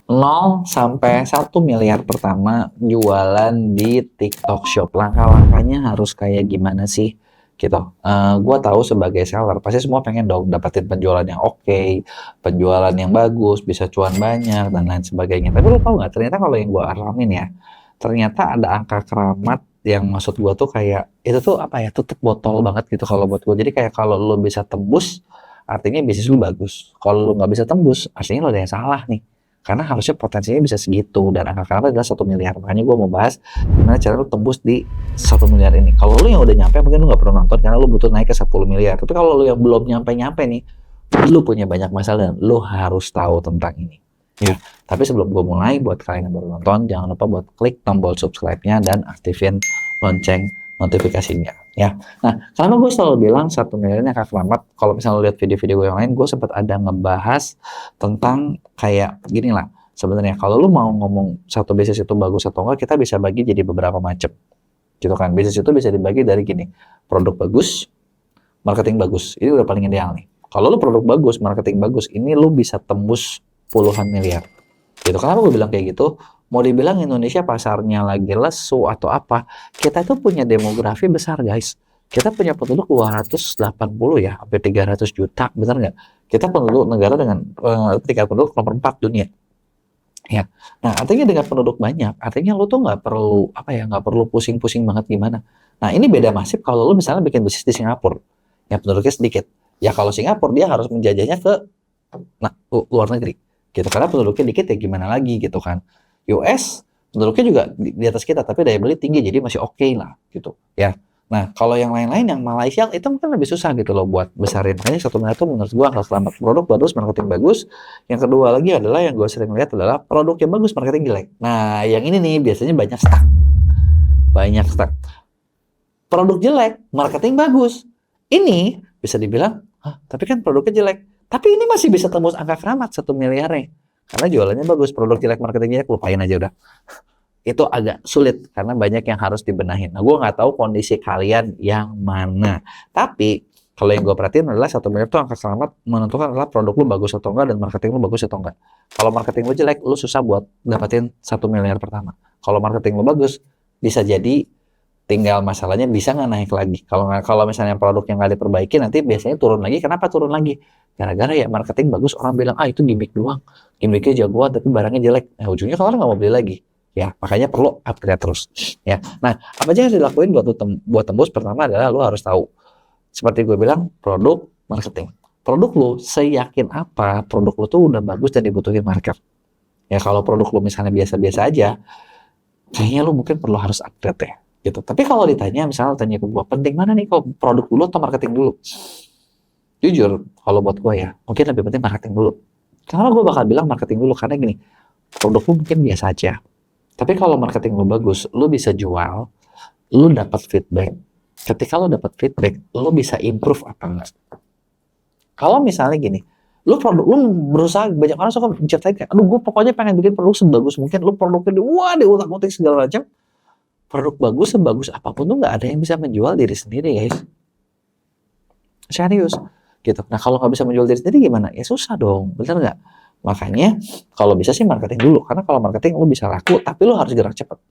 0 sampai 1 miliar pertama jualan di TikTok Shop. Langkah-langkahnya harus kayak gimana sih? Gitu. Gua tahu sebagai seller, pasti semua pengen dong dapetin penjualan yang oke, penjualan yang bagus, bisa cuan banyak, dan lain sebagainya. Tapi lo tau nggak, ternyata kalau yang gua alamin ya, ternyata ada angka keramat yang maksud gua tuh kayak, itu tuh apa ya, tutup botol banget gitu kalau buat gua. Jadi kayak kalau lo bisa tembus, artinya bisnis lu bagus. Kalau lo nggak bisa tembus, artinya lo ada yang salah nih. Karena harusnya potensinya bisa segitu, dan angka keramat adalah 1 miliar. Makanya gue mau bahas gimana cara lu tembus di 1 miliar ini. Kalau lu yang udah nyampe, mungkin lu nggak perlu nonton karena lu butuh naik ke 10 miliar. Tapi kalau lu yang belum nyampe-nyampe nih, lu punya banyak masalah dan lu harus tahu tentang ini. Ya. Tapi sebelum gue mulai, buat kalian yang baru nonton, jangan lupa buat klik tombol subscribe-nya dan aktifin lonceng notifikasinya. Ya. Nah, karena gue selalu bilang 1 miliar ini angka keramat. Kalau misalnya lu lihat video-video gue yang lain, gue sempat ada ngebahas tentang kayak gini lah. Sebenarnya kalau lu mau ngomong satu bisnis itu bagus atau enggak, kita bisa bagi jadi beberapa macam. Gitu kan. Bisnis itu bisa dibagi dari gini. Produk bagus, marketing bagus. Ini udah paling ideal nih. Kalau lu produk bagus, marketing bagus, ini lu bisa tembus puluhan miliar. Gitu. Kenapa gue bilang kayak gitu? Mau dibilang Indonesia pasarnya lagi lesu atau apa, kita itu punya demografi besar guys. Kita punya penduduk 280 ya, hampir 300 juta, benar nggak? Kita penduduk negara dengan tingkat penduduk nomor 4 dunia. Ya, nah artinya dengan penduduk banyak, artinya lu tuh nggak perlu apa ya, nggak perlu pusing-pusing banget gimana. Nah ini beda masif kalau lu misalnya bikin bisnis di Singapura, yang penduduknya sedikit. Ya kalau Singapura dia harus menjajahnya ke luar negeri, gitu. Karena penduduknya dikit ya gimana lagi gitu kan. US penduduknya juga di atas kita, tapi daya beli tinggi, jadi masih oke lah gitu ya. Nah kalau yang lain-lain yang Malaysia itu mungkin lebih susah gitu loh buat besarin. Makanya 1 miliar itu menurut gua angka selamat. Produk bagus, marketing bagus. Yang kedua lagi adalah yang gue sering lihat adalah produk yang bagus, marketing jelek. Nah yang ini nih biasanya banyak stuck. Banyak stuck. Produk jelek, marketing bagus. Ini bisa dibilang, tapi kan produknya jelek. Tapi ini masih bisa tembus angka keramat 1 miliar nih. Karena jualannya bagus, produk jelek, marketing jelek, lupain aja udah. Itu agak sulit karena banyak yang harus dibenahin. Nah, gue nggak tahu kondisi kalian yang mana. Tapi kalau yang gue perhatiin adalah 1 miliar itu angka selamat menentukan adalah produk lu bagus atau enggak dan marketing lu bagus atau enggak. Kalau marketing lu jelek, lu susah buat dapetin 1 miliar pertama. Kalau marketing lu bagus, bisa jadi tinggal masalahnya bisa nggak naik lagi. Kalau misalnya produk yang nggak diperbaiki nanti biasanya turun lagi. Kenapa turun lagi? Gara-gara ya marketing bagus, orang bilang itu gimmick doang, gimmicknya jagoan tapi barangnya jelek. Nah ujungnya kalau orang nggak mau beli lagi. Ya makanya perlu upgrade terus. Ya. Nah apa aja yang harus dilakuin buat tembus? Pertama adalah lu harus tahu. Seperti gue bilang, produk, marketing. Produk lu seyakin apa produk lu tuh udah bagus dan dibutuhin market. Ya kalau produk lu misalnya biasa-biasa aja, kayaknya lu mungkin perlu harus upgrade ya. Gitu. Tapi kalau ditanya, misalnya tanya ke gue, penting mana nih kalau produk dulu atau marketing dulu? Jujur, kalau buat gue ya, mungkin lebih penting marketing dulu. Kenapa gue bakal bilang marketing dulu? Karena gini, produk lu mungkin biasa aja. Tapi kalau marketing lu bagus, lu bisa jual, lu dapat feedback. Ketika lu dapat feedback, lu bisa improve apa enggak? Kalau misalnya gini, lu berusaha, banyak orang suka menceritain kayak, aduh gue pokoknya pengen bikin produk sebagus mungkin, lu produknya diutak-utik segala macam. Produk bagus, sebagus apapun tuh nggak ada yang bisa menjual diri sendiri guys. Serius gitu. Nah kalau nggak bisa menjual diri sendiri gimana? Ya susah dong, bener nggak? Makanya kalau bisa sih marketing dulu, karena kalau marketing lu bisa laku, tapi lu harus gerak cepat.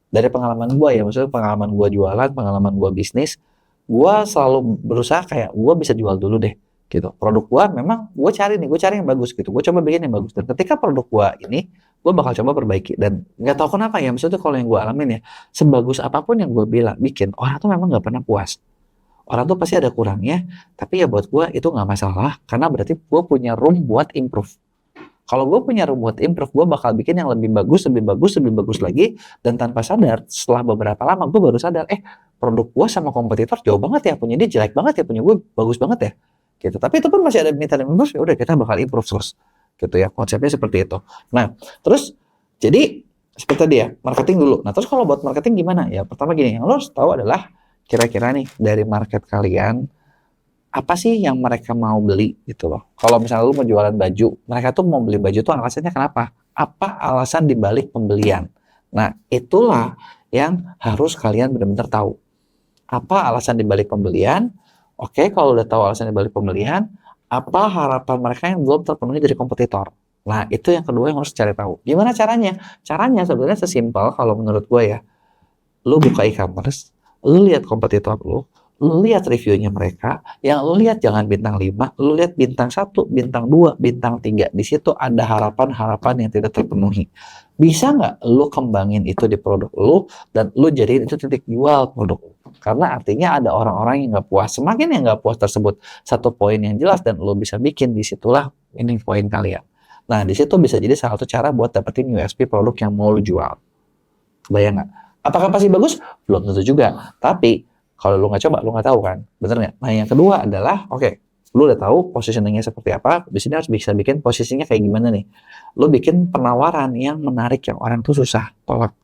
Dari pengalaman gue ya, maksudnya pengalaman gue jualan, pengalaman gue bisnis, gue selalu berusaha kayak gue bisa jual dulu deh, gitu. Produk gue memang gue cari yang bagus gitu, gue coba bikin yang bagus. Dan ketika produk gue ini, gue bakal coba perbaiki. Dan nggak tahu kenapa ya, maksudnya kalau yang gue alamin ya, sebagus apapun yang gue bikin, orang tuh memang nggak pernah puas. Orang tuh pasti ada kurangnya, tapi ya buat gue itu nggak masalah, karena berarti gue punya room buat improve. Kalau gue punya room buat improve, gue bakal bikin yang lebih bagus, lebih bagus, lebih bagus lagi, dan tanpa sadar, setelah beberapa lama, gue baru sadar, produk gue sama kompetitor jauh banget ya, punya dia jelek banget ya, punya gue bagus banget ya, gitu. Tapi itu pun masih ada minta dan improve, ya udah kita bakal improve terus, gitu ya, konsepnya seperti itu. Nah, terus, jadi, seperti tadi ya, marketing dulu. Nah, terus kalau buat marketing gimana? Ya, pertama gini, yang lo harus tahu adalah, kira-kira nih dari market kalian apa sih yang mereka mau beli gitu loh. Kalau misalnya lu mau jualan baju, mereka tuh mau beli baju tuh alasannya kenapa? Apa alasan dibalik pembelian? Nah, itulah yang harus kalian benar-benar tahu. Apa alasan dibalik pembelian? Oke, kalau udah tahu alasan dibalik pembelian, apa harapan mereka yang belum terpenuhi dari kompetitor? Nah, itu yang kedua yang harus cari tahu. Gimana caranya? Caranya sebenarnya sesimpel kalau menurut gue ya. Lu buka e-commerce, lu lihat kompetitor lu lihat reviewnya mereka, yang lu lihat jangan bintang 5, lu lihat bintang 1, bintang 2, bintang 3. Di situ ada harapan-harapan yang tidak terpenuhi. Bisa nggak lu kembangin itu di produk lu, dan lu jadiin itu titik jual produk lu? Karena artinya ada orang-orang yang nggak puas. Semakin yang nggak puas tersebut satu poin yang jelas dan lu bisa bikin, disitulah ini poin kalian. Nah, di situ bisa jadi salah satu cara buat dapetin USP produk yang mau lu jual. Kebayang nggak? Apakah pasti bagus? Belum tentu juga. Tapi kalau lu nggak coba, lu nggak tahu kan, bener nggak? Nah, yang kedua adalah, oke, lu udah tahu positioningnya seperti apa, di sini harus bisa bikin posisinya kayak gimana nih. Lu bikin penawaran yang menarik yang orang tuh susah tolak.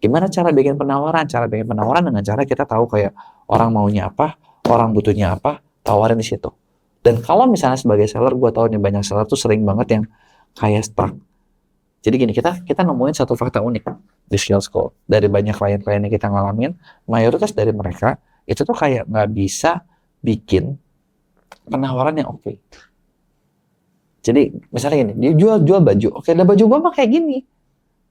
Gimana cara bikin penawaran? Cara bikin penawaran dengan cara kita tahu kayak orang maunya apa, orang butuhnya apa, tawarin di situ. Dan kalau misalnya sebagai seller, gue tahu nih banyak seller tuh sering banget yang kayak stuck. Jadi gini, kita nemuin satu fakta unik di Sales Call. Dari banyak klien-klien yang kita ngalamin, mayoritas dari mereka itu tuh kayak nggak bisa bikin penawaran yang oke. Jadi misalnya gini, dia jual baju, oke, ada baju gua mah kayak gini.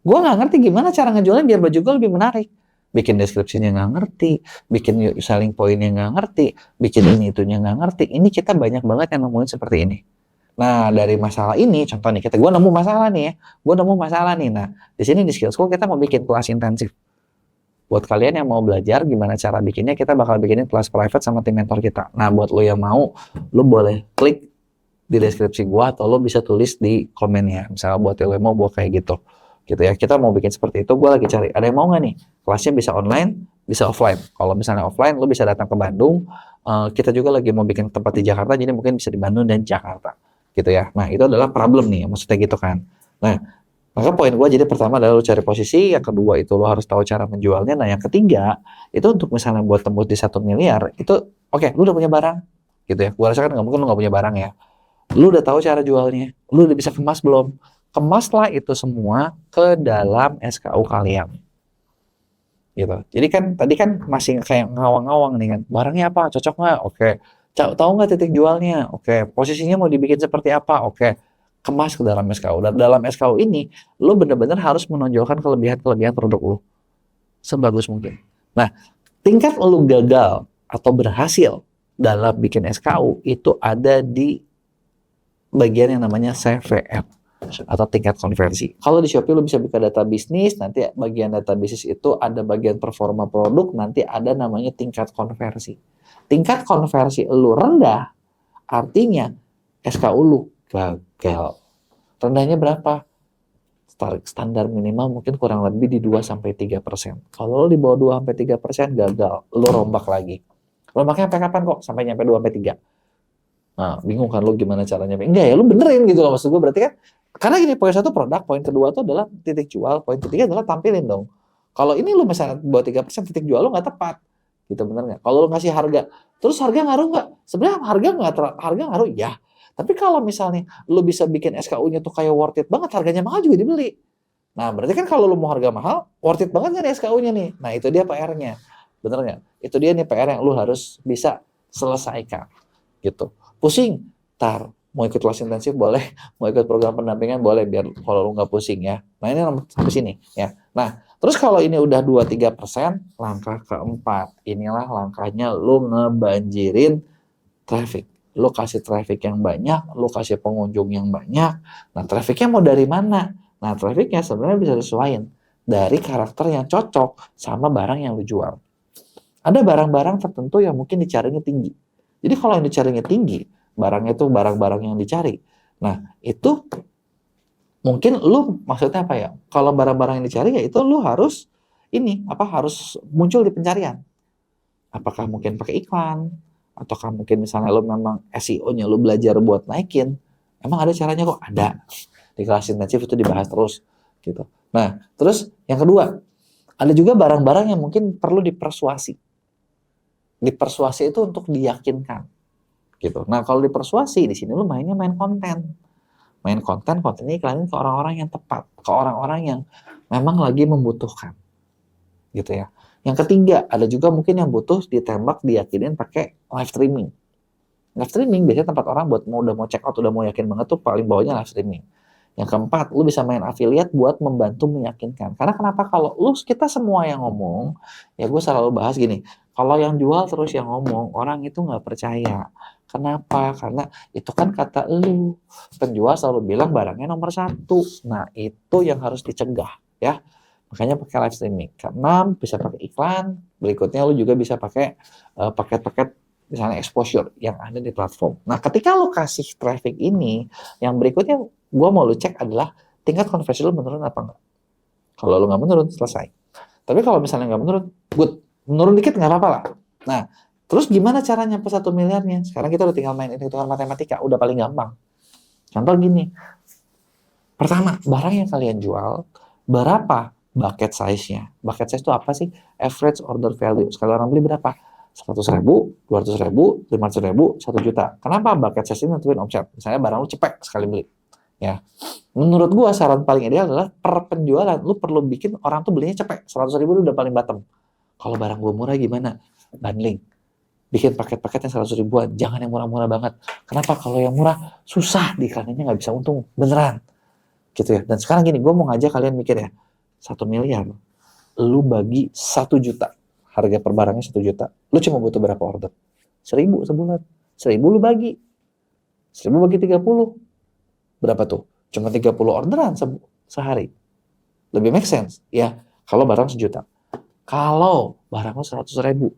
Gua nggak ngerti gimana cara ngejualnya biar baju gua lebih menarik. Bikin deskripsinya nggak ngerti, bikin selling point-nya nggak ngerti, bikin ini itunya nggak ngerti. Ini kita banyak banget yang nemuin seperti ini. Nah, dari masalah ini, contoh nih, gue nemu masalah nih ya, gue nemu masalah nih. Nah, di sini di Skill School kita mau bikin kelas intensif. Buat kalian yang mau belajar gimana cara bikinnya, kita bakal bikinin kelas private sama tim mentor kita. Nah, buat lo yang mau, lo boleh klik di deskripsi gue atau lo bisa tulis di komennya. Misalnya buat lo yang mau buat kayak gitu ya. Kita mau bikin seperti itu, gue lagi cari. Ada yang mau nggak nih? Kelasnya bisa online, bisa offline. Kalau misalnya offline, lo bisa datang ke Bandung. Kita juga lagi mau bikin tempat di Jakarta, jadi mungkin bisa di Bandung dan Jakarta. Gitu ya. Nah, itu adalah problem nih, maksudnya gitu kan. Nah, maka poin gue jadi pertama adalah lu cari posisi, yang kedua itu lu harus tahu cara menjualnya, nah yang ketiga itu untuk misalnya buat tembus di 1 miliar itu oke, lu udah punya barang gitu ya. Gue rasa kan nggak mungkin lu nggak punya barang ya. Lu udah tahu cara jualnya, lu udah bisa kemas belum? Kemaslah itu semua ke dalam SKU kalian gitu. Jadi kan tadi kan masih kayak ngawang-ngawang nih kan, barangnya apa, cocok nggak? Oke, tahu nggak titik jualnya? Oke, posisinya mau dibikin seperti apa? Oke, kemas ke dalam SKU. Dan dalam SKU ini, lo benar-benar harus menonjolkan kelebihan-kelebihan produk lo sebagus mungkin. Nah, tingkat lo gagal atau berhasil dalam bikin SKU itu ada di bagian yang namanya CVM atau tingkat konversi. Kalau di Shopee lo bisa buka data bisnis, nanti bagian data bisnis itu ada bagian performa produk, nanti ada namanya tingkat konversi. Tingkat konversi lu rendah, artinya SKU lu gagal. Rendahnya berapa? Standar minimal mungkin kurang lebih di 2-3%. Kalau lu di bawah 2-3% gagal, lu rombak lagi. Rombaknya sampai kapan kok? Sampai nyampe 2-3. Nah, bingung kan lu gimana caranya? Enggak ya, lu benerin gitu loh maksud gue. Berarti kan, karena gini, poin 1 produk, poin kedua itu adalah titik jual, poin ketiga adalah tampilin dong. Kalau ini lu misalnya bawah 3%, titik jual lu nggak tepat. Gitu bener nggak? Kalau lu ngasih harga, terus harga ngaruh nggak? Sebenarnya harga ngaruh ya. Tapi kalau misalnya lu bisa bikin SKU-nya tuh kayak worth it banget, harganya mahal juga dibeli. Nah, berarti kan kalau lu mau harga mahal, worth it banget nggak nih SKU-nya nih? Nah, itu dia PR-nya. Bener nggak? Itu dia nih PR yang lu harus bisa selesaikan. Gitu. Pusing? Mau ikut kelas intensif boleh, mau ikut program pendampingan boleh, biar kalau lu nggak pusing ya. Nah, ini sampai sini ya. Nah, terus kalau ini udah 2-3%, langkah keempat. Inilah langkahnya lu ngebanjirin traffic. Lu kasih traffic yang banyak, lu kasih pengunjung yang banyak. Nah, trafficnya mau dari mana? Nah, trafficnya sebenarnya bisa disesuaikan dari karakter yang cocok sama barang yang lu jual. Ada barang-barang tertentu yang mungkin dicarinya tinggi. Jadi kalau yang dicarinya tinggi, barangnya itu barang-barang yang dicari. Nah, itu mungkin lu maksudnya apa ya? Kalau barang-barang yang dicari ya itu lu harus harus muncul di pencarian. Apakah mungkin pakai iklan? Ataukah mungkin misalnya lu memang SEO-nya lu belajar buat naikin? Emang ada caranya kok? Ada. Di kelas intensif itu dibahas terus gitu. Nah, terus yang kedua, ada juga barang-barang yang mungkin perlu dipersuasi. Dipersuasi itu untuk diyakinkan gitu. Nah, kalau dipersuasi di sini lu mainnya main konten. Kontennya iklanin ke orang-orang yang tepat, ke orang-orang yang memang lagi membutuhkan. Gitu ya. Yang ketiga, ada juga mungkin yang butuh ditembak, diyakinin pakai live streaming. Live streaming biasanya tempat orang buat udah mau check out, udah mau yakin banget tuh paling bawahnya live streaming. Yang keempat, lu bisa main affiliate buat membantu meyakinkan. Karena kenapa? Kalau kita semua yang ngomong, ya gue selalu bahas gini, kalau yang jual terus yang ngomong, orang itu nggak percaya. Kenapa? Karena itu kan kata lu. Penjual selalu bilang barangnya nomor satu. Nah, itu yang harus dicegah, ya. Makanya pakai live streaming. Keenam, bisa pakai iklan. Berikutnya lu juga bisa pakai paket-paket misalnya exposure yang ada di platform. Nah, ketika lu kasih traffic ini, yang berikutnya gue mau lu cek adalah tingkat konversi lu menurun apa enggak. Kalau lu nggak menurun, selesai. Tapi kalau misalnya nggak menurun, good. Menurun dikit nggak apa-apa lah. Nah, terus gimana caranya nyampe 1 miliarnya? Sekarang kita udah tinggal main hitungan matematika, udah paling gampang. Contoh gini, pertama, barang yang kalian jual, berapa bucket size-nya? Bucket size itu apa sih? Average order value. Sekali orang beli berapa? 100.000, 200.000, 500.000, 1 juta. Kenapa bucket size ini nentuin omset? Misalnya barang lu cepet sekali beli. Ya, menurut gua saran paling ideal adalah per penjualan lu perlu bikin orang tuh belinya cepet. 100.000 udah paling bottom. Kalau barang gua murah gimana? Bundling. Bikin paket-paket yang 100 ribuan. Jangan yang murah-murah banget. Kenapa? Kalau yang murah susah di iklannya nggak bisa untung. Beneran. Gitu ya. Dan sekarang gini, gua mau ngajak kalian mikir ya. 1 miliar. Lu bagi 1 juta. Harga per barangnya 1 juta. Lu cuma butuh berapa order? 1.000 sebulan. 1.000 lu bagi. 1.000 bagi 30. Berapa tuh? Cuma 30 orderan sehari. Lebih make sense, ya. Kalau barang 1 juta. Kalau barang lu 100.000,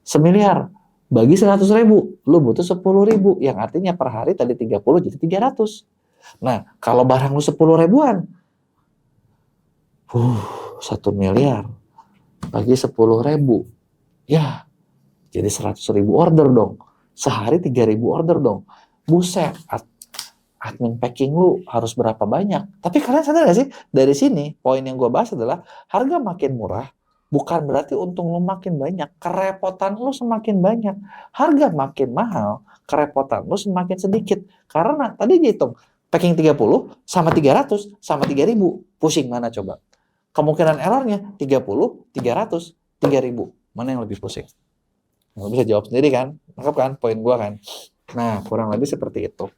1 miliar, bagi 100.000, lu butuh 10.000. Yang artinya per hari tadi 30 jadi 300. Nah, kalau barang lu 10 ribuan, 1 miliar, bagi 10.000, ya, jadi 100.000 order dong. Sehari 3.000 order dong. Buset, admin packing lu harus berapa banyak. Tapi kalian sadar gak sih? Dari sini, poin yang gue bahas adalah harga makin murah, bukan berarti untung lu makin banyak. Kerepotan lu semakin banyak. Harga makin mahal, kerepotan lu semakin sedikit. Karena tadi dihitung, packing 30 sama 300 sama 3.000. Pusing mana coba? Kemungkinan errornya 30, 300, 3.000. Mana yang lebih pusing? Lu bisa jawab sendiri kan? Nangkep kan poin gue kan? Nah, kurang lebih seperti itu.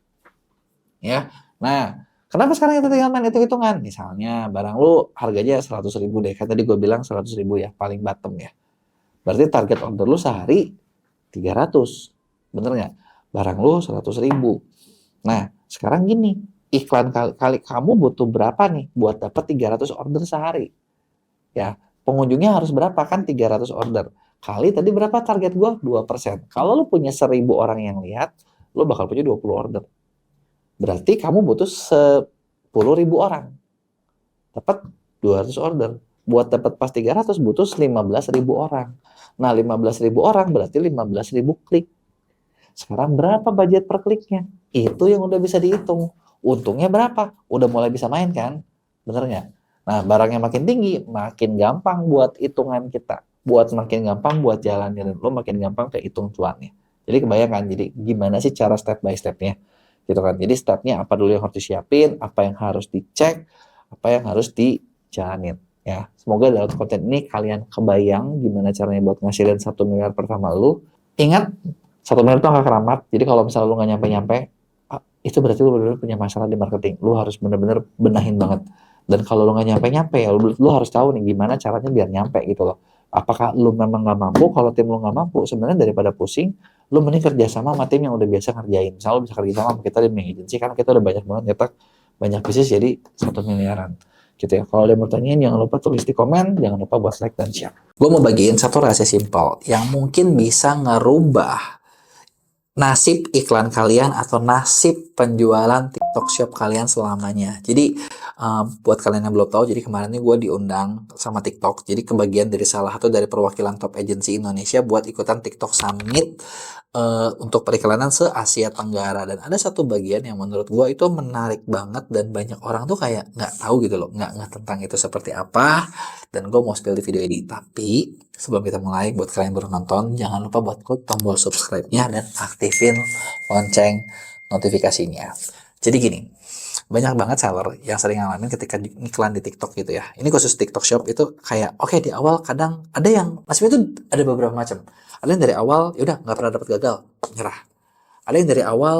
Ya, nah, kenapa sekarang kita tinggal main hitung-hitungan? Misalnya barang lu harganya 100.000 deh, kan tadi gue bilang 100.000 ya, paling bottom ya. Berarti target order lu sehari 300, bener nggak? Barang lu 100.000. Nah, sekarang gini, iklan kali kamu butuh berapa nih buat dapat 300 order sehari? Ya, pengunjungnya harus berapa? Kan 300 order. Kali tadi berapa target gue? 2%. Kalau lu punya 1.000 orang yang lihat, lu bakal punya 20 order. Berarti kamu butuh 10.000 orang. Dapat 200 order. Buat dapat pas 300 butuh 15.000 orang. Nah, 15.000 orang berarti 15.000 klik. Sekarang berapa budget per kliknya? Itu yang udah bisa dihitung. Untungnya berapa? Udah mulai bisa main kan? Bener nggak? Nah, barangnya makin tinggi, makin gampang buat hitungan kita. Makin gampang buat jalanin. Lo makin gampang kehitung cuannya. Jadi kebayangkan, jadi gimana sih cara step by stepnya? Gitu kan. Jadi stepnya apa dulu yang harus disiapin, apa yang harus dicek, apa yang harus dijalanin. Ya, semoga dalam konten ini kalian kebayang gimana caranya buat ngasilin 1 miliar pertama lu. Ingat, 1 miliar itu angka keramat. Jadi kalau misalnya lu nggak nyampe-nyampe, itu berarti lu benar-benar punya masalah di marketing. Lu harus benar-benar benahin banget. Dan kalau lu nggak nyampe-nyampe, ya lu harus tahu nih gimana caranya biar nyampe gitu loh. Apakah lu memang nggak mampu? Kalau tim lu nggak mampu, sebenarnya daripada pusing, lu mending kerja sama tim yang udah biasa ngerjain. Misalnya lu bisa kerja sama kita di agency, kan kita udah banyak banget nyetak banyak bisnis jadi 1 miliaran. Gitu ya. Kalau ada yang mau tanyain, jangan lupa tulis di komen, jangan lupa buat like dan share. Gue mau bagiin satu rahasia simpel yang mungkin bisa ngerubah nasib iklan kalian atau nasib penjualan TikTok Shop kalian selamanya. Jadi buat kalian yang belum tahu, jadi kemarin ini gue diundang sama TikTok. Jadi kebagian dari salah satu dari perwakilan top agency Indonesia buat ikutan TikTok Summit untuk periklanan se-Asia Tenggara. Dan ada satu bagian yang menurut gue itu menarik banget dan banyak orang tuh kayak nggak tahu gitu loh, nggak tentang itu seperti apa. Dan gue mau spill di video ini. Tapi sebelum kita mulai, buat kalian yang baru nonton, jangan lupa buat klik tombol subscribe-nya dan aktifin lonceng notifikasinya. Jadi gini, banyak banget seller yang sering ngalamin ketika iklan di TikTok gitu ya. Ini khusus TikTok Shop itu kayak, oke, di awal kadang ada yang, nasibnya itu ada beberapa macam. Ada yang dari awal, yaudah nggak pernah dapat gagal, nyerah. Ada yang dari awal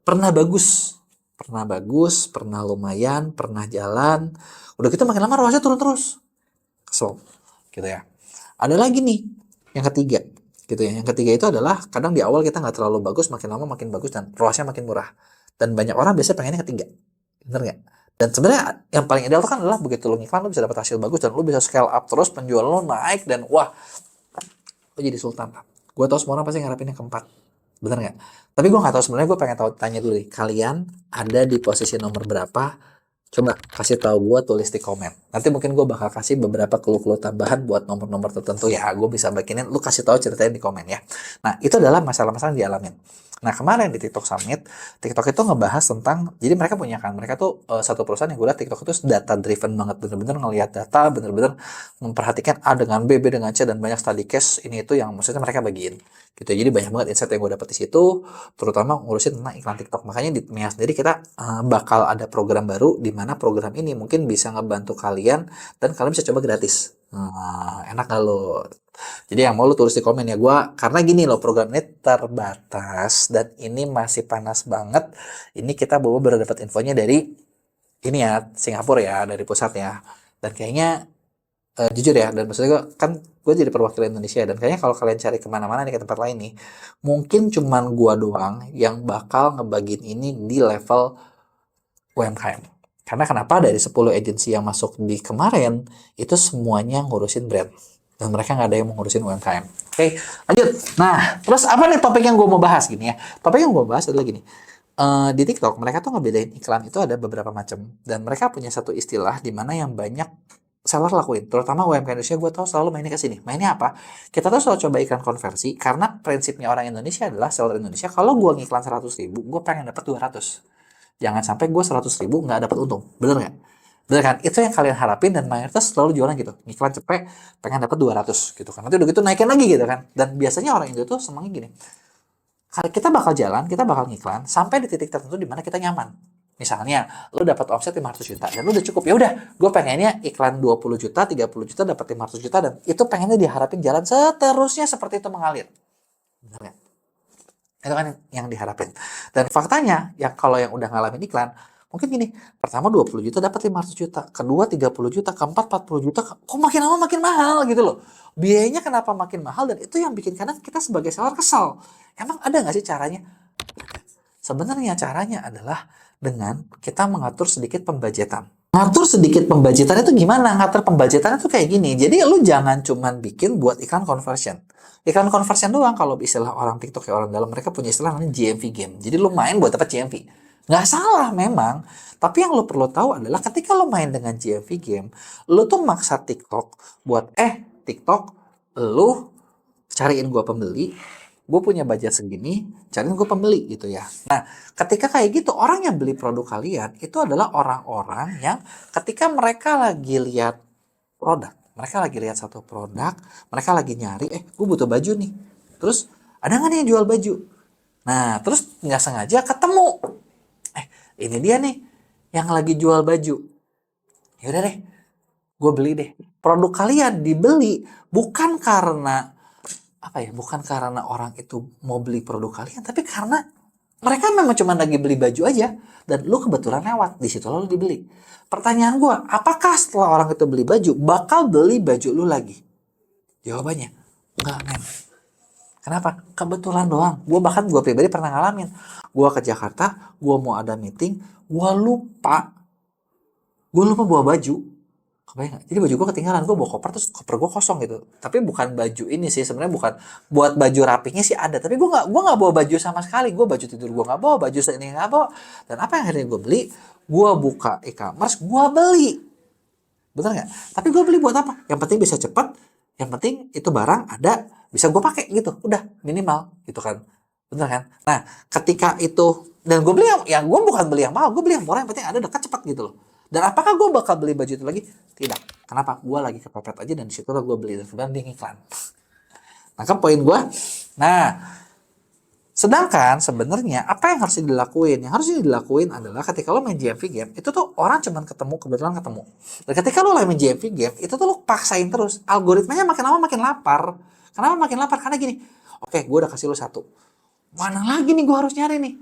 pernah bagus, pernah bagus, pernah lumayan, pernah jalan. Udah gitu makin lama ROAS-nya turun terus. Kesel, gitu ya. Ada lagi nih, yang ketiga, gitu ya. Yang ketiga itu adalah kadang di awal kita nggak terlalu bagus, makin lama makin bagus dan ROAS-nya makin murah. Dan banyak orang biasanya pengennya ketiga, bener nggak? Dan sebenarnya yang paling ideal itu kan adalah begitu lo ngiklan lo bisa dapat hasil bagus dan lo bisa scale up terus, penjualan lo naik dan wah, lo jadi sultan. Gue tau semua orang pasti ngarepin yang keempat, bener nggak? Tapi gue nggak tahu, sebenarnya gue pengen tahu, tanya dulu nih, kalian ada di posisi nomor berapa? Coba kasih tahu gue, tulis di komen. Nanti mungkin gue bakal kasih beberapa clue-clue tambahan buat nomor-nomor tertentu ya. Gue bisa bikinin, lu kasih tahu ceritain di komen ya. Nah, itu adalah masalah-masalah yang dialamin. Nah, kemarin di TikTok Summit, TikTok itu ngebahas tentang, jadi mereka punya kan, mereka tuh satu perusahaan yang gue lihat TikTok itu data driven banget, bener-bener ngelihat data, bener-bener memperhatikan A dengan B, B dengan C, dan banyak study case ini itu yang maksudnya mereka bagiin. Gitu. Jadi banyak banget insight yang gue dapet di situ, terutama ngurusin tentang iklan TikTok. Makanya di Mia sendiri kita bakal ada program baru, di mana program ini mungkin bisa ngebantu kalian dan kalian bisa coba gratis. Enak gak lo? Jadi yang mau lu tulis di komen ya. Gua karena gini loh, program ini terbatas dan ini masih panas banget. Ini kita baru dapat infonya dari ini ya, Singapura ya, dari pusatnya. Dan kayaknya jujur ya, dan maksudnya gue jadi perwakilan Indonesia, dan kayaknya kalau kalian cari kemana-mana nih, ke tempat lain nih, mungkin cuman gue doang yang bakal ngebagiin ini di level UMKM. Karena kenapa? Dari 10 agensi yang masuk di kemarin, itu semuanya ngurusin brand. Dan mereka nggak ada yang ngurusin UMKM. Oke, lanjut. Nah, terus apa nih topik yang gue mau bahas gini ya? Topik yang gue mau bahas adalah gini. Di TikTok, mereka tuh ngebedain iklan itu ada beberapa macam. Dan mereka punya satu istilah di mana yang banyak seller lakuin. Terutama UMKM Indonesia, gue tahu selalu mainnya ke sini. Mainnya apa? Kita tuh selalu coba iklan konversi, karena prinsipnya orang Indonesia adalah, seller Indonesia, kalau gue ngiklan 100.000, gue pengen dapat 200. Jangan sampai gue 100.000 nggak dapat untung. Bener nggak? Bener kan? Itu yang kalian harapin, dan mayoritas selalu jualan gitu. Iklan cepet, pengen dapat 200 gitu kan. Nanti udah gitu naikin lagi gitu kan. Dan biasanya orang Indo tuh semangat gini. Kita bakal jalan, kita bakal ngiklan sampai di titik tertentu di mana kita nyaman. Misalnya, lo dapat omset 500 juta dan lo udah cukup. Ya udah, gue pengennya iklan 20 juta, 30 juta, dapat 500 juta, dan itu pengennya diharapin jalan seterusnya seperti itu mengalir. Bener nggak? Itu kan yang diharapin. Dan faktanya, yang kalau yang udah ngalamin iklan, mungkin gini, pertama 20 juta dapat 500 juta, kedua 30 juta, keempat 40 juta, kok makin lama makin mahal gitu loh. Biayanya kenapa makin mahal, dan itu yang bikin kadang kita sebagai seller kesal. Emang ada nggak sih caranya? Sebenarnya caranya adalah dengan kita mengatur sedikit pembajetan. Ngatur sedikit pembajetan itu gimana? Ngatur pembajetan itu kayak gini. Jadi lu jangan cuman bikin buat iklan conversion. Iklan conversion doang, kalau istilah orang TikTok ya, orang dalam, mereka punya istilah namanya GMV game. Jadi lu main buat dapat GMV. Nggak salah memang. Tapi yang lu perlu tahu adalah ketika lu main dengan GMV game, lu tuh maksa TikTok buat, TikTok, lu cariin gua pembeli, gue punya budget segini, cariin gue pembeli gitu ya. Nah, ketika kayak gitu, orang yang beli produk kalian itu adalah orang-orang yang ketika mereka lagi lihat produk, mereka lagi lihat satu produk, mereka lagi nyari, gue butuh baju nih. Terus, ada nggak nih yang jual baju? Nah, terus nggak sengaja ketemu. Ini dia nih, yang lagi jual baju. Yaudah deh, gue beli deh. Produk kalian dibeli bukan karena bukan karena orang itu mau beli produk kalian, tapi karena mereka memang cuma lagi beli baju aja, dan lu kebetulan lewat di situ lalu dibeli. Pertanyaan gue, apakah setelah orang itu beli baju bakal beli baju lu lagi? Jawabannya enggak, men. Kenapa? Kebetulan doang. Gue pribadi pernah ngalamin. Gue ke Jakarta, gue mau ada meeting, gue lupa bawa baju. Kebayang gak? Jadi baju gue ketinggalan, gue bawa koper, terus koper gue kosong gitu. Tapi bukan baju ini sih, sebenarnya bukan buat baju rapinya sih ada, tapi gue nggak bawa baju sama sekali. Gue baju tidur gue nggak bawa, baju ini nggak bawa. Dan apa yang akhirnya gue beli? Gue buka e-commerce, gue beli. Bener nggak? Tapi gue beli buat apa? Yang penting bisa cepat, yang penting itu barang ada, bisa gue pakai gitu. Udah minimal gitu kan. Bener kan? Nah, ketika itu, dan gue beli yang gue bukan beli yang mahal, gue beli yang murah, yang penting ada, dekat, cepat gitu loh. Dan apakah gue bakal beli baju itu lagi? Tidak. Kenapa? Gue lagi kepepet aja, dan disitulah gue beli, dan kemudian dia iklan. Nah, kan poin gue. Nah, sedangkan sebenarnya apa yang harus dilakuin? Yang harus dilakuin adalah ketika lo main GMV game, itu tuh orang cuman kebetulan ketemu. Dan ketika lo main GMV game, itu tuh lo paksain terus. Algoritmanya makin lama makin lapar. Kenapa makin lapar? Karena gini, oke, gue udah kasih lo satu. Mana lagi nih gue harus nyari nih?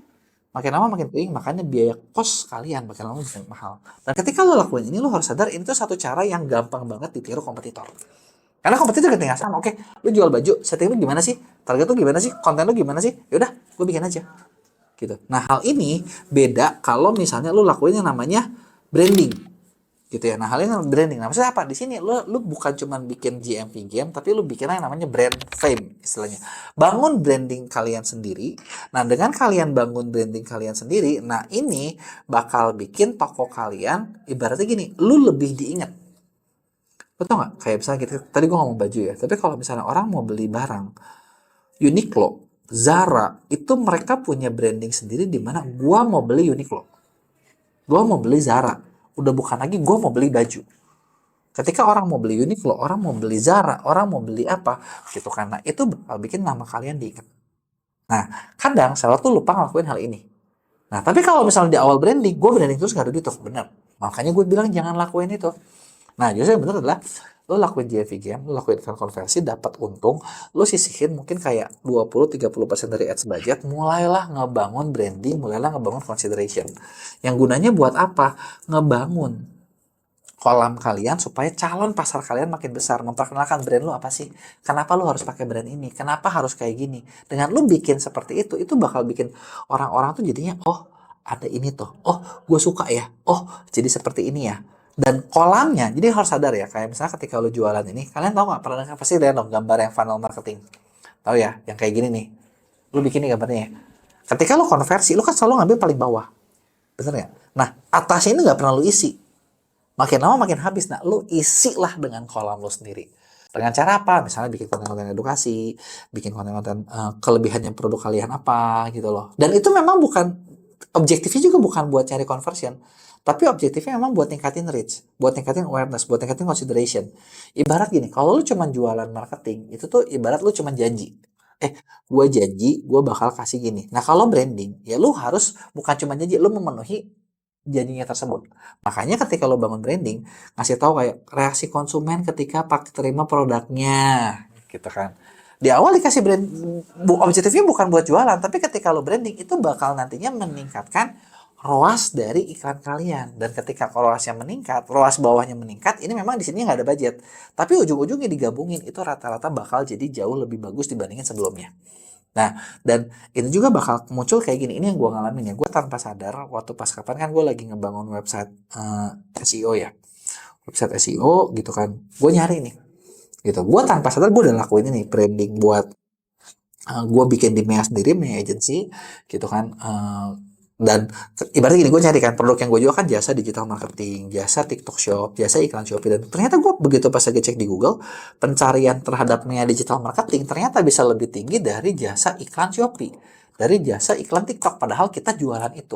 Makin lama makin pusing, makanya biaya kos kalian makin lama makin mahal. Dan ketika lo lakuin ini, lo harus sadar ini tuh satu cara yang gampang banget ditiru kompetitor. Karena kompetitor ketika sama, oke, lo jual baju, setting lo gimana sih? Target lo gimana sih? Konten lo gimana sih? Yaudah, gue bikin aja. Gitu. Nah, hal ini beda kalau misalnya lo lakuin yang namanya branding. Gitu ya. Nah, hal ini branding. Nah, maksudnya apa? Di sini lu bukan cuma bikin GMV game, tapi lu bikin yang namanya brand fame istilahnya. Bangun branding kalian sendiri. Nah, dengan kalian bangun branding kalian sendiri, nah ini bakal bikin toko kalian ibaratnya gini, lu lebih diingat. Betul nggak? Kayak misalnya gitu, tadi gua ngomong baju ya, tapi kalau misalnya orang mau beli barang, Uniqlo, Zara, itu mereka punya branding sendiri di mana gua mau beli Uniqlo. Gua mau beli Zara. Udah bukan lagi gua mau beli baju. Ketika orang mau beli Uniqlo, orang mau beli Zara, orang mau beli apa, gitu karena itu bakal bikin nama kalian diingat. Nah, kadang seller tuh lupa ngelakuin hal ini. Nah, tapi kalau misalnya di awal branding, gue branding terus gak ada duit tuh, bener. Makanya gue bilang jangan lakuin itu. Nah, justru yang bener adalah lo lakuin JV game, lo lakuin fan konversi, dapat untung, lo sisihin mungkin kayak 20-30% dari ads budget, mulailah ngebangun branding, mulailah ngebangun consideration. Yang gunanya buat apa? Ngebangun kolam kalian supaya calon pasar kalian makin besar. Memperkenalkan brand lu apa sih? Kenapa lu harus pakai brand ini? Kenapa harus kayak gini? Dengan lu bikin seperti itu bakal bikin orang-orang tuh jadinya, oh ada ini tuh. Oh gue suka ya. Oh jadi seperti ini ya. Dan kolamnya, jadi harus sadar ya. Kayak misalnya ketika lu jualan ini, kalian tahu nggak? Pernah dengar pasti lihat dong gambar yang funnel marketing. Tahu ya? Yang kayak gini nih. Lu bikin nih gambarnya ya. Ketika lu konversi, lu kan selalu ngambil paling bawah. Bener nggak? Nah atasnya ini nggak pernah lu isi. Makin lama makin habis. Nah, lu isilah dengan kolam lu sendiri. Dengan cara apa? Misalnya bikin konten-konten edukasi, bikin konten-konten kelebihannya produk kalian apa gitu loh. Dan itu memang bukan, objektifnya juga bukan buat cari conversion. Tapi objektifnya memang buat tingkatin reach, buat tingkatin awareness, buat tingkatin consideration. Ibarat gini, kalau lu cuma jualan marketing, itu tuh ibarat lu cuma janji. Gue janji, gue bakal kasih gini. Nah, kalau branding, ya lu harus bukan cuma janji, lu memenuhi janjinya tersebut. Makanya ketika lo bangun branding, ngasih tahu kayak reaksi konsumen ketika terima produknya, gitu kan. Di awal dikasih brand, objektifnya bukan buat jualan, tapi ketika lo branding itu bakal nantinya meningkatkan ROAS dari iklan kalian. Dan ketika ROAS-nya meningkat, ROAS bawahnya meningkat, ini memang di sini nggak ada budget. Tapi ujung-ujungnya digabungin, itu rata-rata bakal jadi jauh lebih bagus dibandingin sebelumnya. Nah, dan itu juga bakal muncul kayak gini. Ini yang gue ngalamin ya. Gue tanpa sadar, waktu pas kapan kan gue lagi ngebangun website SEO ya. Website SEO gitu kan. Gue nyari nih. Gitu. Gue tanpa sadar gue udah lakuin ini. Branding buat gue bikin di Mea sendiri, Mea Agency. Gitu kan. Dan ibaratnya gini, gue nyari kan produk yang gue jual kan jasa digital marketing, jasa TikTok Shop, jasa iklan Shopee. Dan ternyata gue begitu pas lagi cek di Google, pencarian terhadap Mea digital marketing ternyata bisa lebih tinggi dari jasa iklan Shopee, dari jasa iklan TikTok. Padahal kita jualan itu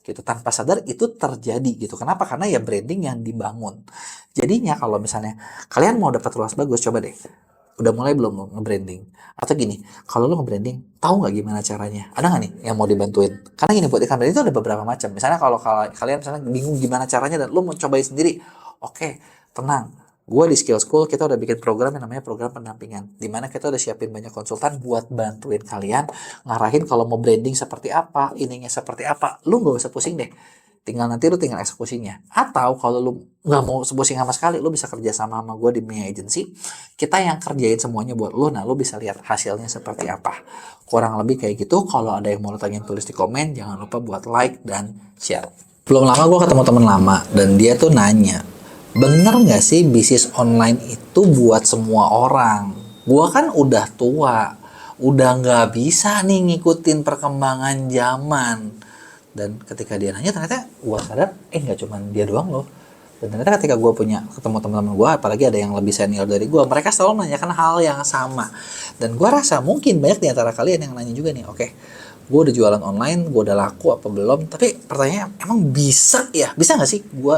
gitu, tanpa sadar itu terjadi gitu. Kenapa? Karena ya branding yang dibangun. Jadinya kalau misalnya kalian mau dapat luas bagus, coba deh, udah mulai belum lo nge-branding? Atau gini, kalau lo nge-branding, tahu nggak gimana caranya? Ada nggak nih yang mau dibantuin? Karena gini, buat iklan branding itu ada beberapa macam. Misalnya kalau kalian misalnya bingung gimana caranya dan lo mau cobain sendiri, oke, tenang. Gue di Skill School, kita udah bikin program yang namanya program pendampingan. Dimana kita udah siapin banyak konsultan buat bantuin kalian, ngarahin kalau mau branding seperti apa, ininya seperti apa. Lo nggak usah pusing deh. Nanti lu tinggal eksekusinya. Atau kalau lu nggak mau pusing sama sekali, lu bisa kerja sama gue di Mea Agency. Kita yang kerjain semuanya buat lu. Nah, lu bisa lihat hasilnya seperti apa. Kurang lebih kayak gitu. Kalau ada yang mau lu tanyain, tulis di komen. Jangan lupa buat like dan share. Belum lama gue ketemu teman lama dan dia tuh nanya, bener nggak sih bisnis online itu buat semua orang? Gue kan udah tua, udah nggak bisa nih ngikutin perkembangan zaman. Dan ketika dia nanya, ternyata gue sadar, nggak cuma dia doang loh. Dan ternyata ketika gue ketemu teman-teman gue, apalagi ada yang lebih senior dari gue, mereka selalu menanyakan hal yang sama. Dan gue rasa mungkin banyak di antara kalian yang nanya juga nih, oke, gue udah jualan online, gue udah laku apa belum? Tapi pertanyaannya, emang bisa ya? Bisa nggak sih gue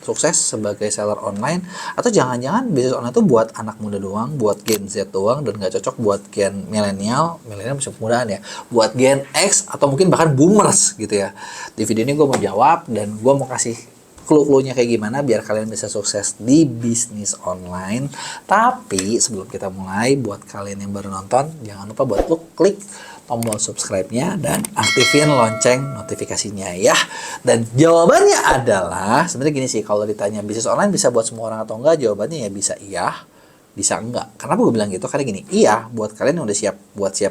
sukses sebagai seller online? Atau jangan-jangan bisnis online itu buat anak muda doang, buat Gen Z doang, dan nggak cocok buat Gen milenial masih pemudaan ya, buat Gen X atau mungkin bahkan boomers gitu ya. Di video ini gue mau jawab dan gue mau kasih clue-cluenya kayak gimana biar kalian bisa sukses di bisnis online. Tapi sebelum kita mulai, buat kalian yang baru nonton, jangan lupa buat klik tombol subscribe-nya dan aktifin lonceng notifikasinya ya. Dan jawabannya adalah sebenarnya gini sih, kalau ditanya bisnis online bisa buat semua orang atau enggak, jawabannya ya bisa iya, bisa enggak. Kenapa gue bilang gitu? Karena gini, iya buat kalian yang udah siap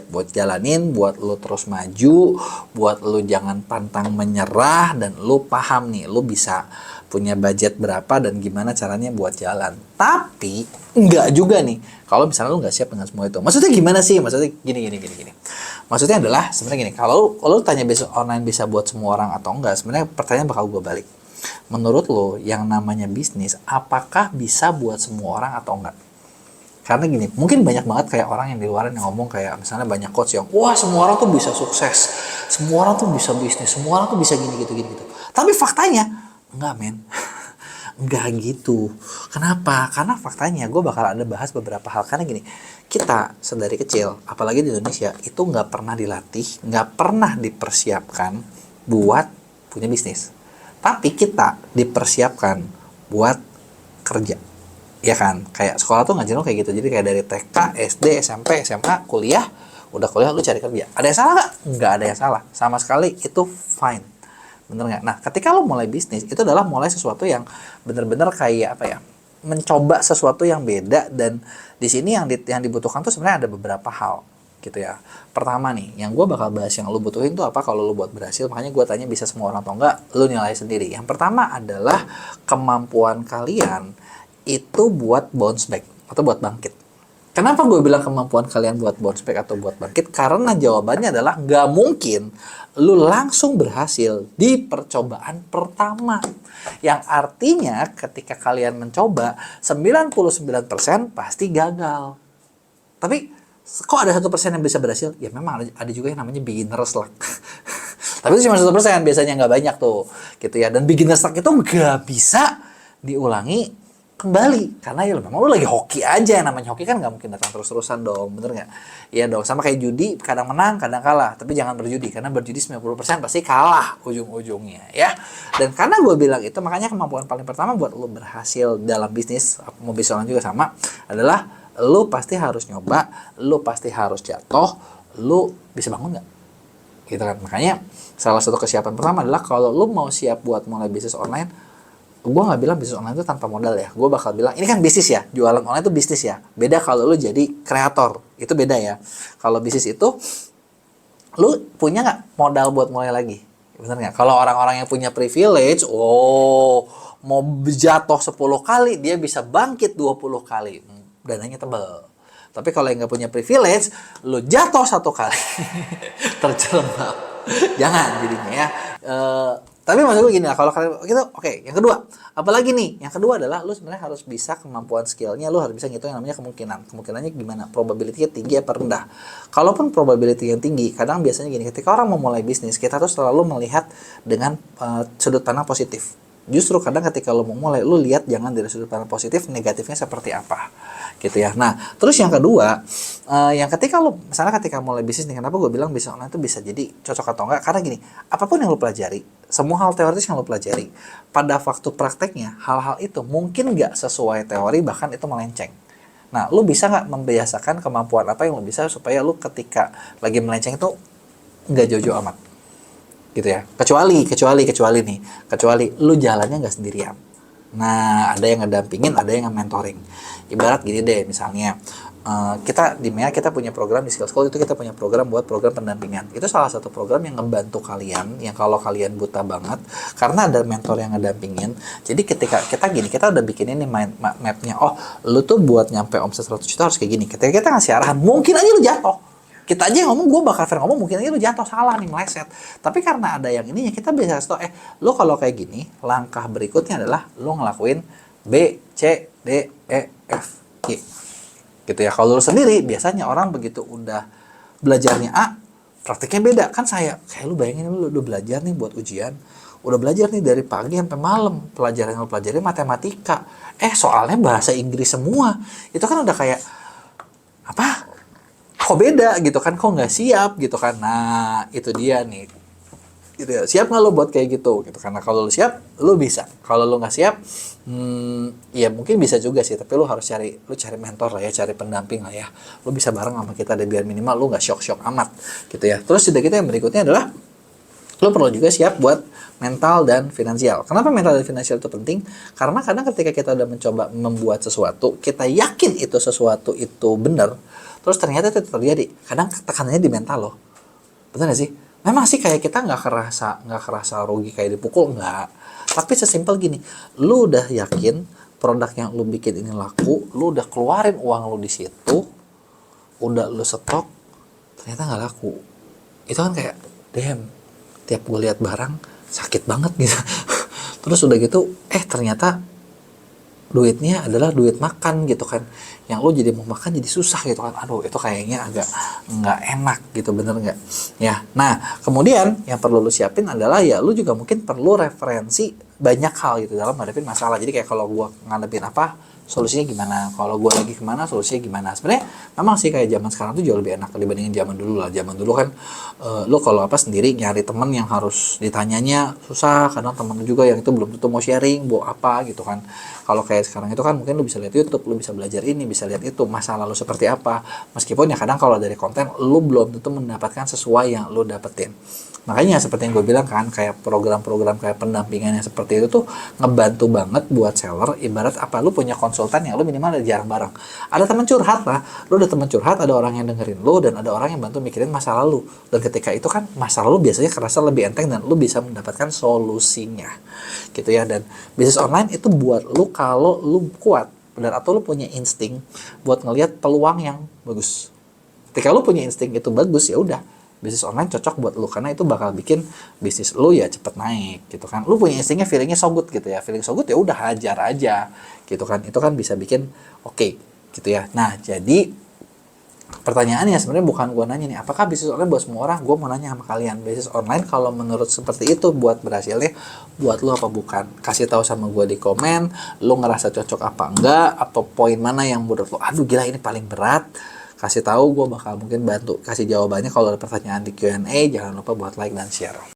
buat jalanin, buat lu terus maju, buat lu jangan pantang menyerah, dan lu paham nih, lu bisa punya budget berapa dan gimana caranya buat jalan. Tapi enggak juga nih kalau misalnya lu nggak siap dengan semua itu. Maksudnya gimana sih? Maksudnya gini. Maksudnya adalah sebenarnya gini, kalau lu tanya bisnis online bisa buat semua orang atau enggak, sebenarnya pertanyaan bakal gue balik. Menurut lo yang namanya bisnis apakah bisa buat semua orang atau enggak? Karena gini, mungkin banyak banget kayak orang yang di luar yang ngomong kayak misalnya banyak coach yang wah semua orang tuh bisa sukses, semua orang tuh bisa bisnis, semua orang tuh bisa gini gitu. Tapi faktanya enggak men. Enggak gitu. Kenapa? Karena faktanya gue bakal ada bahas beberapa hal. Karena gini, kita sedari kecil, apalagi di Indonesia, itu nggak pernah dilatih, nggak pernah dipersiapkan buat punya bisnis. Tapi kita dipersiapkan buat kerja. Ya kan? Kayak sekolah tuh ngajarin lo kayak gitu. Jadi kayak dari TK, SD, SMP, SMA, kuliah, udah kuliah lu cari kerja. Ada yang salah nggak? Nggak ada yang salah. Sama sekali itu fine. Bener nggak? Nah, ketika lo mulai bisnis, itu adalah mulai sesuatu yang bener-bener kayak apa ya? Mencoba sesuatu yang beda, dan di sini yang dibutuhkan tuh sebenarnya ada beberapa hal gitu ya. Pertama nih, yang gue bakal bahas yang lo butuhin tuh apa kalau lo buat berhasil. Makanya gue tanya bisa semua orang atau enggak, lo nilai sendiri. Yang pertama adalah kemampuan kalian itu buat bounce back atau buat bangkit. Kenapa gue bilang kemampuan kalian buat bounce back atau buat bangkit? Karena jawabannya adalah nggak mungkin lu langsung berhasil di percobaan pertama. Yang artinya ketika kalian mencoba, 99% pasti gagal. Tapi kok ada 1% yang bisa berhasil? Ya memang ada juga yang namanya beginner's luck. Tapi itu cuma 1%, biasanya nggak banyak tuh. Gitu ya. Dan beginner's luck itu nggak bisa diulangi kembali, karena ya memang lu lagi hoki aja. Yang namanya hoki kan nggak mungkin datang terus-terusan dong, bener nggak? Iya dong, sama kayak judi, kadang menang, kadang kalah. Tapi jangan berjudi, karena berjudi 90% pasti kalah ujung-ujungnya ya. Dan karena gue bilang itu, makanya kemampuan paling pertama buat lu berhasil dalam bisnis, mau bisnis online juga sama, adalah lu pasti harus nyoba, lu pasti harus jatuh, lu bisa bangun nggak? Gitu kan. Makanya salah satu kesiapan pertama adalah kalau lu mau siap buat mulai bisnis online, gue nggak bilang bisnis online itu tanpa modal ya. Gue bakal bilang ini kan bisnis ya, jualan online itu bisnis ya. Beda kalau lu jadi kreator, itu beda ya. Kalau bisnis itu lu punya nggak modal buat mulai lagi? Bener nggak? Kalau orang-orang yang punya privilege, mau jatuh 10 kali dia bisa bangkit 20 kali. Dananya tebel. Tapi kalau yang nggak punya privilege, lu jatuh 1 kali terjerembab. Jangan jadinya ya. Tapi maksud gue gini lah, kalau kalian gitu, oke. Yang kedua, apalagi nih? Yang kedua adalah lu sebenarnya harus bisa kemampuan skillnya, lu harus bisa ngitung yang namanya kemungkinan. Kemungkinannya gimana? Probability-nya tinggi apa rendah? Kalaupun probability yang tinggi, kadang biasanya gini, ketika orang mau mulai bisnis, kita tuh selalu melihat dengan sudut pandang positif. Justru kadang ketika lu mau mulai, lu lihat jangan dari sudut pandang positif, negatifnya seperti apa. Gitu ya. Nah, terus yang kedua, yang ketika lu misalnya ketika mulai bisnis nih, kenapa gue bilang bisnis online itu bisa jadi cocok atau enggak? Karena gini, apapun yang lu pelajari, semua hal teoritis yang lu pelajari, pada waktu prakteknya hal-hal itu mungkin nggak sesuai teori, bahkan itu melenceng. Nah, lu bisa nggak membiasakan kemampuan apa yang lu bisa supaya lu ketika lagi melenceng itu nggak jauh-jauh amat, gitu ya. Kecuali lu jalannya nggak sendirian. Nah, ada yang ngedampingin, ada yang mentoring. Ibarat gini deh, misalnya kita di MEA kita punya program di Skill School, itu kita punya program buat program pendampingan. Itu salah satu program yang ngebantu kalian, yang kalau kalian buta banget, karena ada mentor yang ngedampingin. Jadi ketika kita udah bikin ini mapnya, lu tuh buat nyampe omset 100 juta harus kayak gini. Ketika kita ngasih arahan, mungkin aja lu jatuh. Kita aja ngomong, gue bakal fair ngomong, mungkin aja lu jatuh salah nih, meleset. Tapi karena ada yang ininya, kita bisa kasih tau, lu kalau kayak gini, langkah berikutnya adalah lu ngelakuin B, C, D, E, F, G. Gitu ya. Kalau lu sendiri, biasanya orang begitu udah belajarnya A, praktiknya beda. Kan kayak lu bayangin, lu udah belajar nih buat ujian, udah belajar nih dari pagi sampai malam, pelajaran yang lu pelajari matematika. Soalnya bahasa Inggris semua. Itu kan udah kayak, apa? Kok beda gitu kan, kok nggak siap gitu kan. Nah, itu dia nih. gitu ya. Siap nggak lo buat kayak gitu karena kalau lo siap lo bisa, kalau lo nggak siap ya mungkin bisa juga sih, tapi lo harus cari mentor lah ya, cari pendamping lah ya, lo bisa bareng sama kita deh biar minimal lo nggak shock amat gitu ya. Terus udah kita yang berikutnya adalah lo perlu juga siap buat mental dan finansial. Kenapa mental dan finansial itu penting? Karena kadang ketika kita udah mencoba membuat sesuatu, kita yakin itu sesuatu itu benar, terus ternyata itu terjadi. Kadang tekanannya di mental lo. Bener gak sih? Memang sih kayak kita nggak kerasa rugi kayak dipukul, nggak. Tapi sesimpel gini, lu udah yakin produk yang lu bikin ini laku, lu udah keluarin uang lu di situ, udah lu stok, ternyata nggak laku. Itu kan kayak, damn, tiap gue lihat barang sakit banget gitu. Terus udah gitu, ternyata duitnya adalah duit makan gitu kan, yang lo jadi mau makan jadi susah gitu kan. Aduh, itu kayaknya agak nggak enak gitu, bener nggak ya? Nah, kemudian yang perlu lo siapin adalah ya lo juga mungkin perlu referensi banyak hal gitu dalam menghadapi masalah. Jadi kayak kalau gue ngadepin apa, solusinya gimana, kalau gue lagi kemana, solusinya gimana. Sebenarnya memang sih kayak zaman sekarang tuh jauh lebih enak dibandingin zaman dulu lah. Zaman dulu kan lo kalau apa sendiri nyari temen yang harus ditanyanya susah, kadang temen juga yang itu belum tentu mau sharing bawa apa gitu kan. Kalau kayak sekarang itu kan mungkin lo bisa lihat YouTube, lo bisa belajar ini, bisa lihat itu, masalah lo seperti apa. Meskipun ya kadang kalau dari konten lo belum tentu mendapatkan sesuai yang lo dapetin. Makanya seperti yang gue bilang kan, kayak program-program kayak pendampingan yang seperti itu tuh ngebantu banget buat seller. Ibarat apa, lu punya konsultan yang lu minimal ada jarang bareng. Ada teman curhat lah, lu ada teman curhat, ada orang yang dengerin lu, dan ada orang yang bantu mikirin masalah lu. Dan ketika itu kan masalah lu biasanya kerasa lebih enteng dan lu bisa mendapatkan solusinya. Gitu ya. Dan bisnis online itu buat lu kalau lu kuat dan atau lu punya insting buat ngelihat peluang yang bagus. Ketika lu punya insting itu bagus, ya udah, bisnis online cocok buat lu karena itu bakal bikin bisnis lu ya cepet naik gitu kan. Lu punya instingnya, feelingnya so good gitu ya, feeling so good ya udah hajar aja gitu kan. Itu kan bisa bikin oke gitu ya. Nah, jadi pertanyaannya sebenarnya bukan gua nanya nih apakah bisnis online buat semua orang. Gua mau nanya sama kalian, bisnis online kalau menurut seperti itu buat berhasilnya buat lu apa bukan? Kasih tahu sama gua di komen, lu ngerasa cocok apa enggak, apa poin mana yang menurut lu aduh gila ini paling berat. Kasih tahu, gue bakal mungkin bantu kasih jawabannya. Kalau ada pertanyaan di Q&A, jangan lupa buat like dan share.